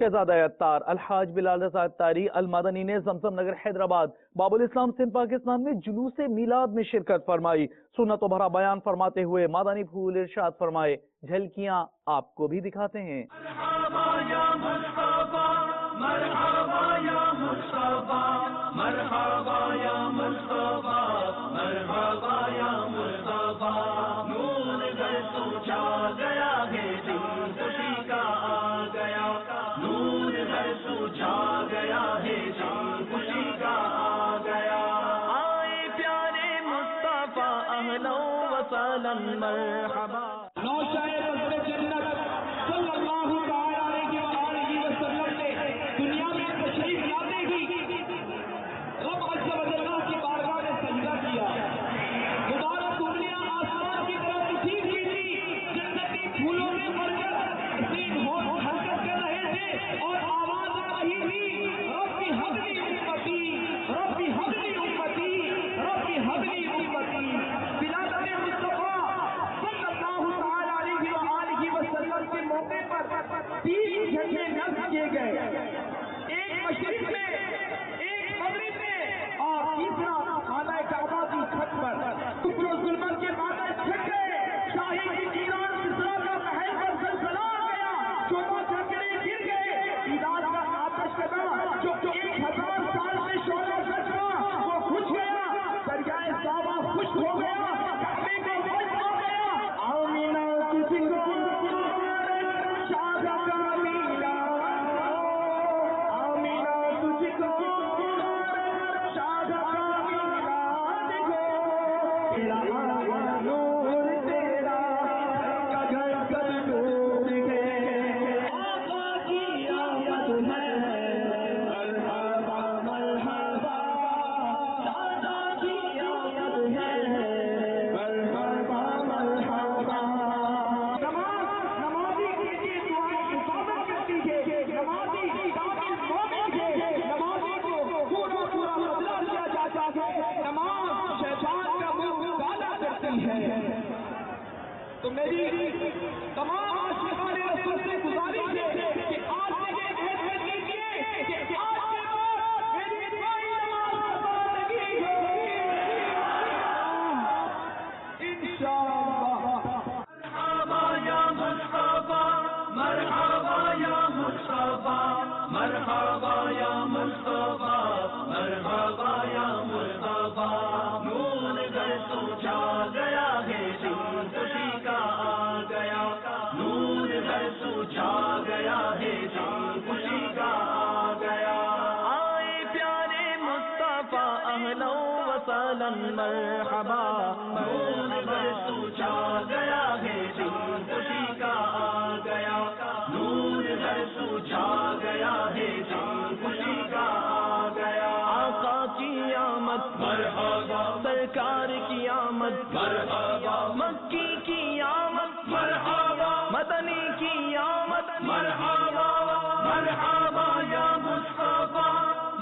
شہزادہ اتار الحاج بلال رضا اتاری المدنی نے زمزم نگر حیدرآباد باب الاسلام سندھ پاکستان میں جلوس میلاد میں شرکت فرمائی۔ سنت و بھرا بیان فرماتے ہوئے مدنی پھول ارشاد فرمائے، جھلکیاں آپ کو بھی دکھاتے ہیں۔ مرحبا یا مصطفیٰ، مرحبا یا مصطفیٰ، مرحبا یا مصطفیٰ، مرحبا یا مصطفیٰ، نور گھر تو چھا گیا ہے، دن خوشی کا آ گیا، نور گھر تو چھا گیا ہے، دن خوشی کا آ گیا۔ آئے پیارے مصطفیٰ، اہلا و سہلا مرحبا۔ ایک مشرق میں، ایک مغرب میں، اور تیسرا خانہ کعبہ کی چھت پر کفر و ظلمت کے بادل چھٹ گئے۔ شاہی کی ایران مصر کا محل پر زلزلہ آ گیا، چوبا چکرے گر گئے، ایران کا آتش کدا جو 1000 سال سے شعلہ کشا وہ کھج گیا، دریائے ساوا خشک ہو گیا، کعبے کا وجد آ گیا۔ آمینہ تجھ کو تو میری تمام عاشقان رسول سے گزارش ہے کہ آج مجھے احساس کیجیے کہ آج کے بعد میری دعائی نماز زندگی ہوگی انشاءاللہ۔ مرحبا یا مصطفیٰ، مرحبا یا مصطفیٰ، مرحبا یا مصطفیٰ، مرحبا یا مصطفیٰ، نور گھر تو چھا گیا ہے، دن خوشی کا آ گیا، نور گھر تو چھا گیا ہے، دن خوشی کا آ گیا۔ آئے پیارے مصطفیٰ، اہلا و سہلا مرحبا، نور گھر تو چھا گیا ہے، دن خوشی کا آ گیا، نور گھر تو چھا گیا ہے، دن خوشی کا آ گیا۔ آقا کی آمد مرحبا، سرکار کی آمد مرحبا، مکی کی آمد مرحبا، مدنی کی آمد مرحبا، مرحبا یا مصطفیٰ،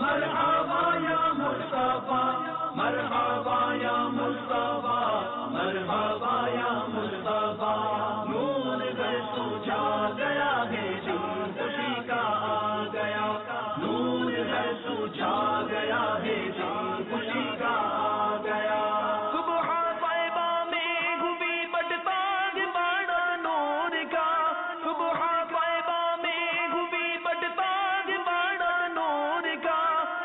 مرحبا یا مصطفیٰ، مرحبا یا مصطفیٰ، مرحبا یا مصطفیٰ، نور گھر تو چھا گیا ہے، دن خوشی کا آ گیا، نور گھر تو چھا گیا ہے، دن خوشی کا آ گیا۔ صبح طیبہ میں گھبی بٹتاگ باڑا نور کا، صبح طیبہ میں گھبی بٹتاگ باڑا نور کا،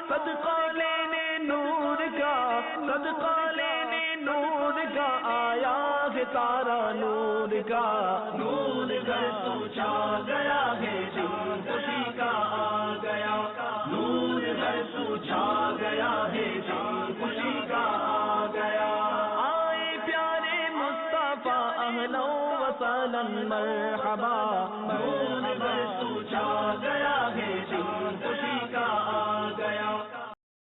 صدقہ لینے نور کا، صدقہ لینے نور کا، آیا ہے تارا نور کا، نور گھر تو چھا گیا ہے، دن خوشی کا آ گیا، نور گھر تو چھا گیا ہے، دن خوشی کا آ گیا۔ آئے پیارے مصطفیٰ، اہلا و سہلا مرحبا، نور گھر تو چھا گیا ہے، دن خوشی کا آ گیا۔